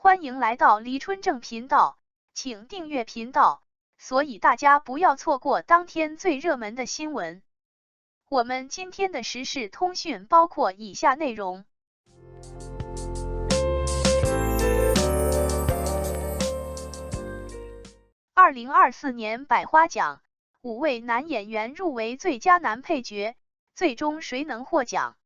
欢迎来到黎春正频道，请订阅频道，所以大家不要错过当天最热门的新闻。我们今天的时事通讯包括以下内容。2024年百花奖，5位男演员入围最佳男配角，最终谁能获奖？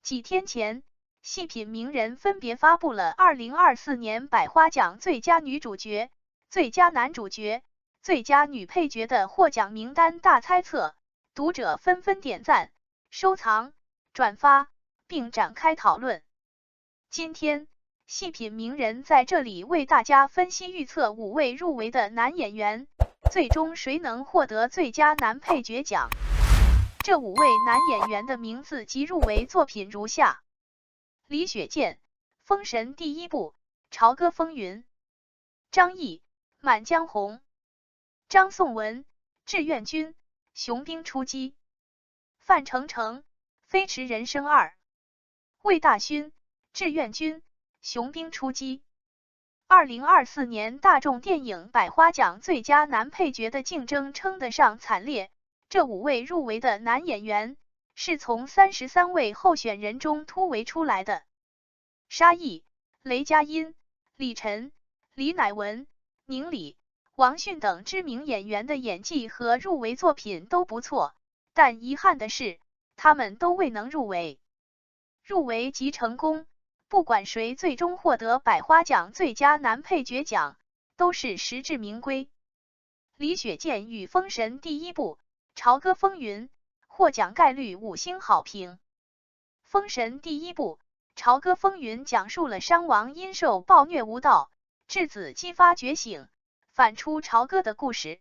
几天前，细品名人分别发布了2024年百花奖最佳女主角、最佳男主角、最佳女配角的获奖名单大猜测，读者纷纷点赞、收藏、转发，并展开讨论。今天，细品名人在这里为大家分析预测5位入围的男演员，最终谁能获得最佳男配角奖。这5位男演员的名字及入围作品如下：李雪健，《封神》第1部，《朝歌风云》；张译，《满江红》；张颂文，《志愿军》，《雄兵出击》；范丞丞，《飞驰人生2》；魏大勋，《志愿军》，《雄兵出击》。2024年大众电影百花奖最佳男配角的竞争称得上惨烈，这5位入围的男演员是从33位候选人中突围出来的。沙溢、雷佳音、李晨、李乃文、宁理、王迅等知名演员的演技和入围作品都不错，但遗憾的是，他们都未能入围。入围即成功，不管谁最终获得百花奖最佳男配角奖，都是实至名归。李雪健与《封神》第1部，《朝歌风云》获奖概率5星好评。《封神》第1部，《朝歌风云》讲述了商王因受暴虐无道，质子姬发觉醒，反出朝歌的故事。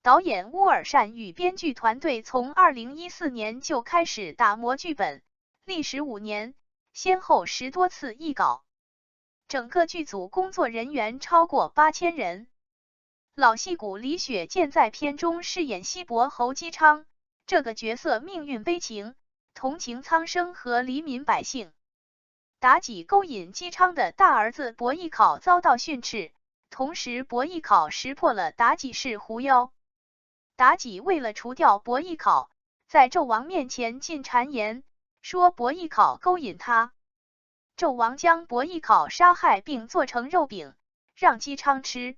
导演乌尔善与编剧团队从2014年就开始打磨剧本，历时5年，先后10多次译稿，整个剧组工作人员超过8000人。老戏骨李雪健在片中饰演西伯侯姬昌，这个角色命运悲情，同情苍生和黎民百姓。妲己勾引姬昌的大儿子伯邑考遭到训斥，同时伯邑考识破了妲己是狐妖。妲己为了除掉伯邑考，在纣王面前进谗言，说伯邑考勾引他。纣王将伯邑考杀害并做成肉饼，让姬昌吃。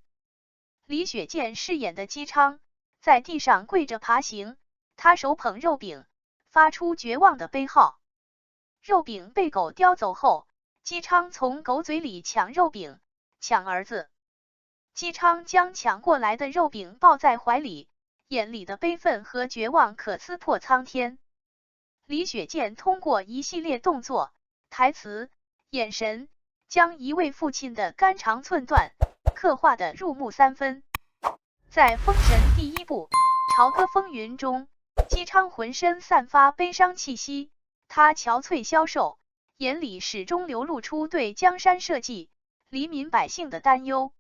李雪健饰演的姬昌在地上跪着爬行，他手捧肉饼，发出绝望的悲号。肉饼被狗叼走后，姬昌从狗嘴里抢肉饼，抢儿子。姬昌将抢过来的肉饼抱在怀里，眼里的悲愤和绝望可撕破苍天。李雪健通过一系列动作、台词、眼神，将一位父亲的肝肠寸断刻画得入木三分。在《封神》第1部，《朝歌风云》中，姬昌浑身散发悲伤气息，他憔悴消瘦，眼里始终流露出对江山社稷、黎民百姓的担忧。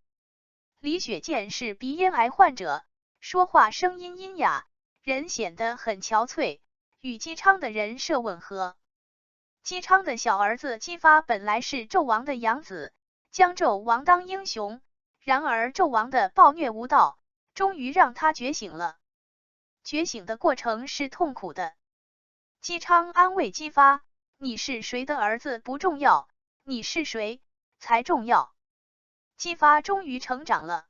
李雪健是鼻咽癌患者，说话声音阴哑，人显得很憔悴，与姬昌的人设吻合。姬昌的小儿子姬发本来是纣王的养子，将纣王当英雄，然而纣王的暴虐无道，终于让他觉醒了。觉醒的过程是痛苦的。姬昌安慰姬发，你是谁的儿子不重要，你是谁才重要。姬发终于成长了。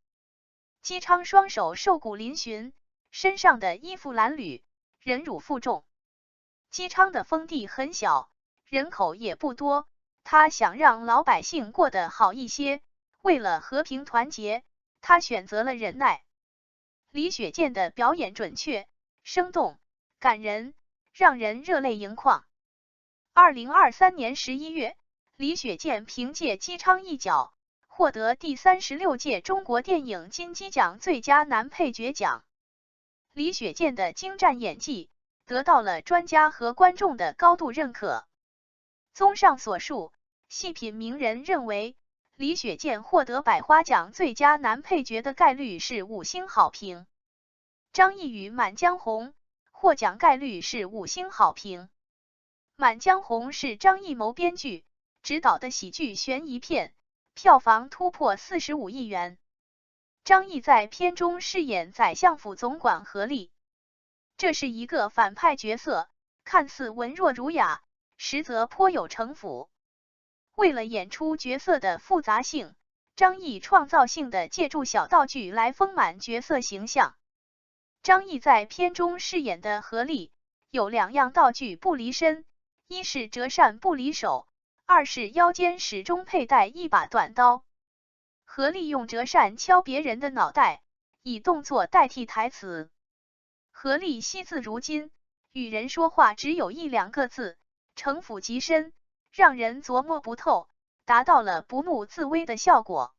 姬昌双手瘦骨嶙峋，身上的衣服褴褛，忍辱负重。姬昌的封地很小，人口也不多，他想让老百姓过得好一些，为了和平团结，他选择了忍耐。李雪健的表演准确、生动、感人，让人热泪盈眶。2023年11月，李雪健凭借姬昌一角，获得第36届中国电影金鸡奖最佳男配角奖。李雪健的精湛演技得到了专家和观众的高度认可。综上所述，细品名人认为，李雪健获得百花奖最佳男配角的概率是5星好评。张译与《满江红》获奖概率是5星好评。《满江红》是张艺谋编剧执导的喜剧悬疑片，票房突破45亿元。张译在片中饰演宰相府总管何力，这是一个反派角色，看似文弱儒雅，实则颇有城府。为了演出角色的复杂性，张译创造性的借助小道具来丰满角色形象。张译在片中饰演的何力有2样道具不离身，一是折扇不离手，二是腰间始终佩戴一把短刀。何力用折扇敲别人的脑袋，以动作代替台词。何力惜字如金，与人说话只有1、2个字，城府极深，让人琢磨不透，达到了不怒自威的效果。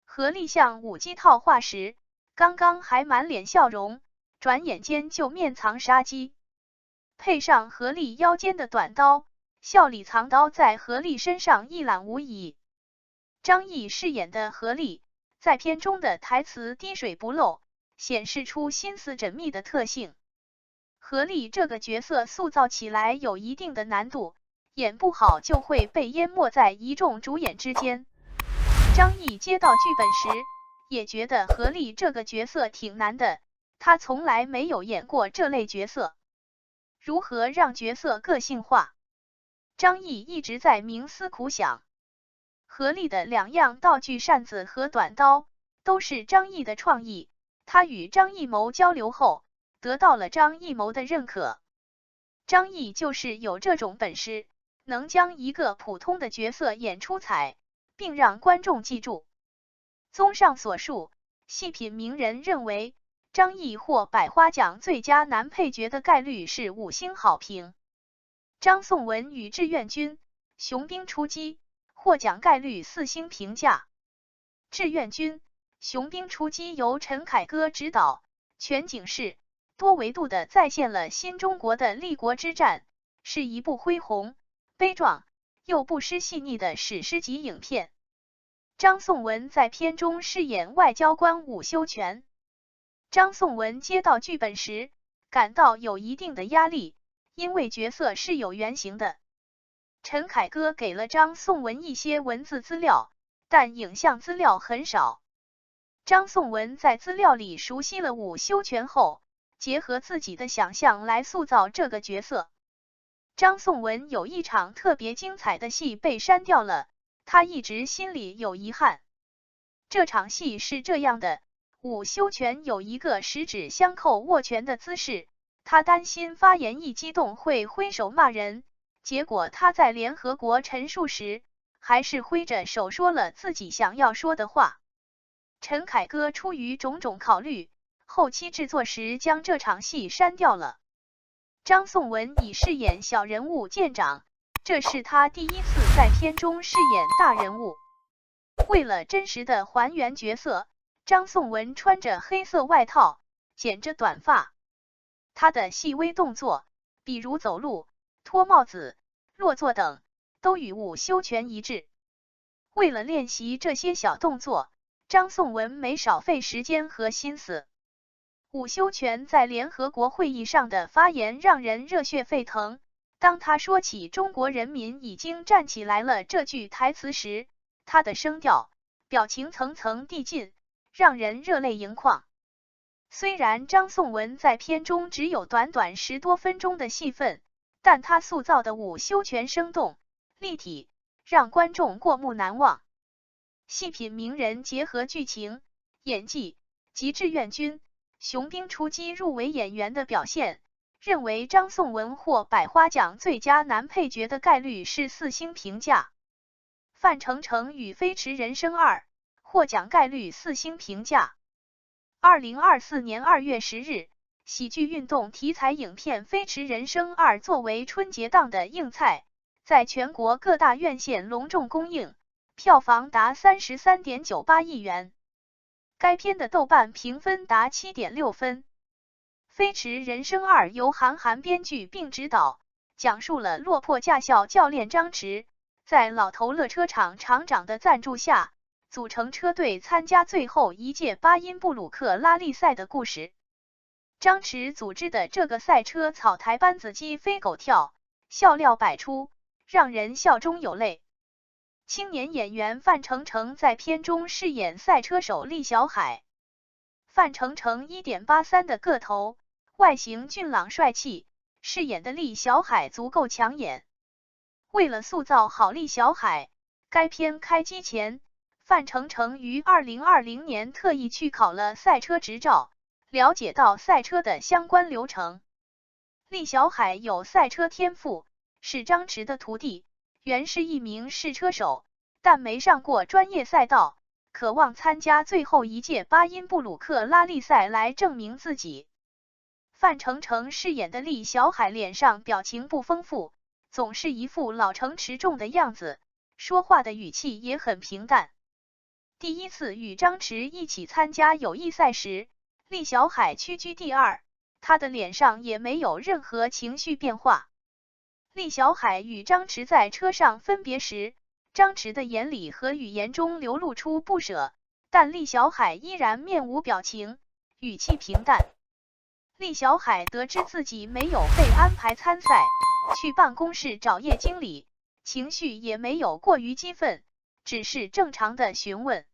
何力向武姬套话时，刚刚还满脸笑容，转眼间就面藏杀机。配上何力腰间的短刀，笑里藏刀在何力身上一览无遗。张译饰演的何力，在片中的台词滴水不漏，显示出心思缜密的特性。何力这个角色塑造起来有一定的难度，演不好就会被淹没在一众主演之间。张译接到剧本时，也觉得何力这个角色挺难的，他从来没有演过这类角色。如何让角色个性化？张译一直在冥思苦想。何力的2样道具扇子和短刀都是张译的创意，他与张艺谋交流后，得到了张艺谋的认可。张译就是有这种本事，能将一个普通的角色演出彩，并让观众记住。综上所述，细品名人认为张译获百花奖最佳男配角的概率是5星好评。张颂文与志愿军、雄兵出击获奖概率4星评价。志愿军、雄兵出击由陈凯歌执导，全景式、多维度的再现了新中国的立国之战，是一部恢宏、悲壮又不失细腻的史诗级影片。张颂文在片中饰演外交官伍修权。张颂文接到剧本时，感到有一定的压力，因为角色是有原型的。陈凯歌给了张颂文一些文字资料，但影像资料很少。张颂文在资料里熟悉了伍修权后，结合自己的想象来塑造这个角色。张颂文有一场特别精彩的戏被删掉了，他一直心里有遗憾。这场戏是这样的，伍修权有一个十指相扣握拳的姿势，他担心发言一激动会挥手骂人，结果他在联合国陈述时，还是挥着手说了自己想要说的话。陈凯歌出于种种考虑，后期制作时将这场戏删掉了。张颂文以饰演小人物见长，这是他第1次在片中饰演大人物。为了真实的还原角色，张颂文穿着黑色外套，剪着短发。他的细微动作，比如走路、脱帽子、落座等，都与伍修权一致。为了练习这些小动作，张颂文没少费时间和心思。伍修权在联合国会议上的发言让人热血沸腾，当他说起中国人民已经站起来了这句台词时，他的声调、表情层层递进，让人热泪盈眶。虽然张颂文在片中只有短短10多分钟的戏份，但他塑造的伍修权生动、立体，让观众过目难忘。细品名人结合剧情、演技及志愿军、雄兵出击入围演员的表现，认为张颂文获百花奖最佳男配角的概率是4星评价。范丞丞与飞驰人生2获奖概率4星评价。2024年2月10日，喜剧运动题材影片《飞驰人生2》作为春节档的硬菜，在全国各大院线隆重公映，票房达33.98亿元。该片的豆瓣评分达7.6分。《飞驰人生2》由韩寒编剧并执导，讲述了落魄驾校教练张弛在老头乐车厂厂长的赞助下，组成车队参加最后一届巴音布鲁克拉力赛的故事。张弛组织的这个赛车草台班子鸡飞狗跳，笑料百出，让人笑中有泪。青年演员范丞丞在片中饰演赛车手厉小海。范丞丞 1.83 的个头，外形俊朗帅气，饰演的厉小海足够抢眼。为了塑造好厉小海，该片开机前，范丞丞于2020年特意去考了赛车执照，了解到赛车的相关流程。厉小海有赛车天赋，是张弛的徒弟，原是一名试车手，但没上过专业赛道，渴望参加最后一届巴音布鲁克拉力赛来证明自己。范丞丞饰演的厉小海脸上表情不丰富，总是一副老成持重的样子，说话的语气也很平淡。第一次与张弛一起参加友谊赛时，厉小海屈居第二，他的脸上也没有任何情绪变化。厉小海与张弛在车上分别时，张弛的眼里和语言中流露出不舍，但厉小海依然面无表情，语气平淡。厉小海得知自己没有被安排参赛，去办公室找叶经理，情绪也没有过于激愤，只是正常的询问。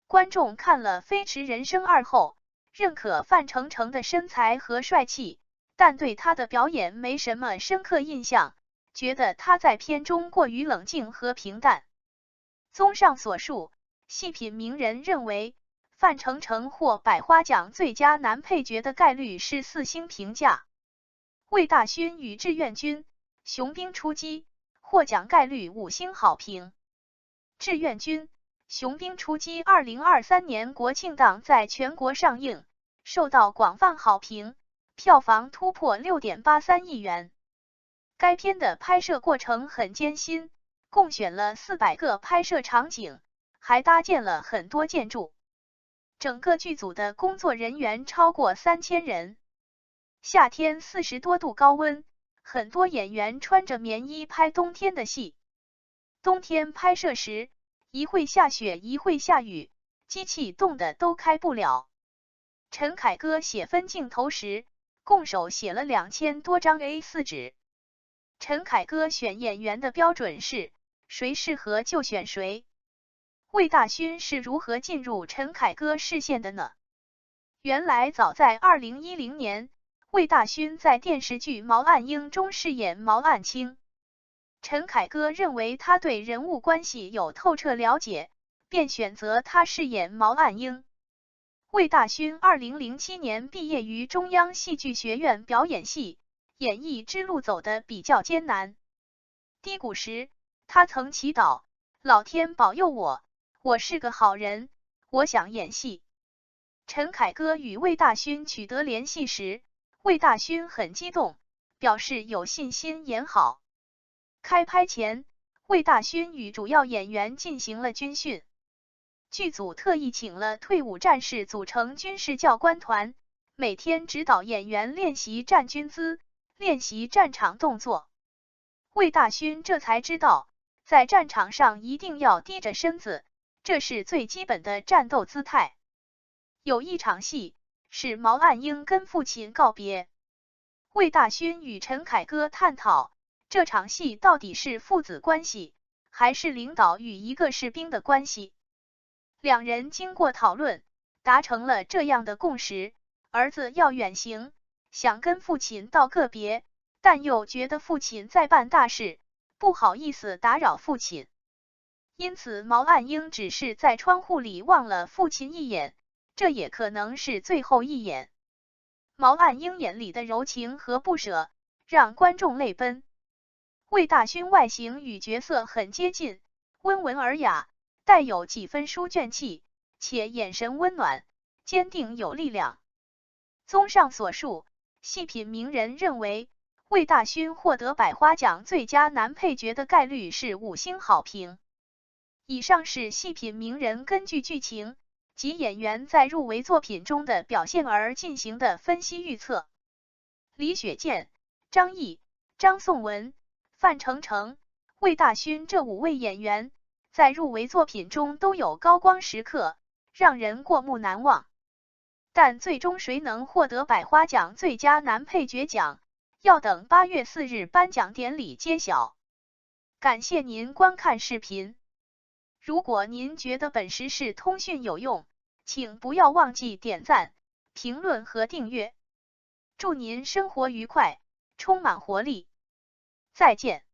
观众看了《飞驰人生2》后，认可范丞丞的身材和帅气，但对他的表演没什么深刻印象，觉得他在片中过于冷静和平淡。综上所述，细品名人认为范丞丞获百花奖最佳男配角的概率是4星评价。魏大勋与志愿军雄兵出击获奖概率5星好评。志愿军雄兵出击2023年国庆档在全国上映，受到广泛好评，票房突破 6.83 亿元。该片的拍摄过程很艰辛，共选了400个拍摄场景，还搭建了很多建筑。整个剧组的工作人员超过3000人。夏天40多度高温，很多演员穿着棉衣拍冬天的戏。冬天拍摄时，一会下雪一会下雨，机器冻得都开不了。陈凯歌写分镜头时，共手写了2000多张 A4 纸。陈凯歌选演员的标准是，谁适合就选谁。魏大勋是如何进入陈凯歌视线的呢？原来早在2010年，魏大勋在电视剧《毛岸英》中饰演毛岸青。陈凯歌认为他对人物关系有透彻了解，便选择他饰演毛岸英。魏大勋2007年毕业于中央戏剧学院表演系，演艺之路走得比较艰难。低谷时，他曾祈祷，老天保佑我，我是个好人，我想演戏。陈凯歌与魏大勋取得联系时，魏大勋很激动，表示有信心演好。开拍前，魏大勋与主要演员进行了军训。剧组特意请了退伍战士组成军事教官团，每天指导演员练习站军姿，练习战场动作。魏大勋这才知道，在战场上一定要低着身子，这是最基本的战斗姿态。有一场戏是毛岸英跟父亲告别，魏大勋与陈凯歌探讨这场戏到底是父子关系，还是领导与一个士兵的关系。两人经过讨论，达成了这样的共识：儿子要远行，想跟父亲道个别，但又觉得父亲在办大事，不好意思打扰父亲。因此毛岸英只是在窗户里望了父亲一眼，这也可能是最后一眼。毛岸英眼里的柔情和不舍，让观众泪奔。魏大勋外形与角色很接近，温文尔雅，带有几分书卷气，且眼神温暖，坚定有力量。综上所述，细品名人认为，魏大勋获得百花奖最佳男配角的概率是5星好评。以上是细品名人根据剧情及演员在入围作品中的表现而进行的分析预测。李雪健、张译、张颂文、范丞丞、魏大勋这5位演员在入围作品中都有高光时刻，让人过目难忘。但最终谁能获得百花奖最佳男配角奖，要等8月4日颁奖典礼揭晓。感谢您观看视频。如果您觉得本时事通讯有用，请不要忘记点赞、评论和订阅。祝您生活愉快，充满活力！再见。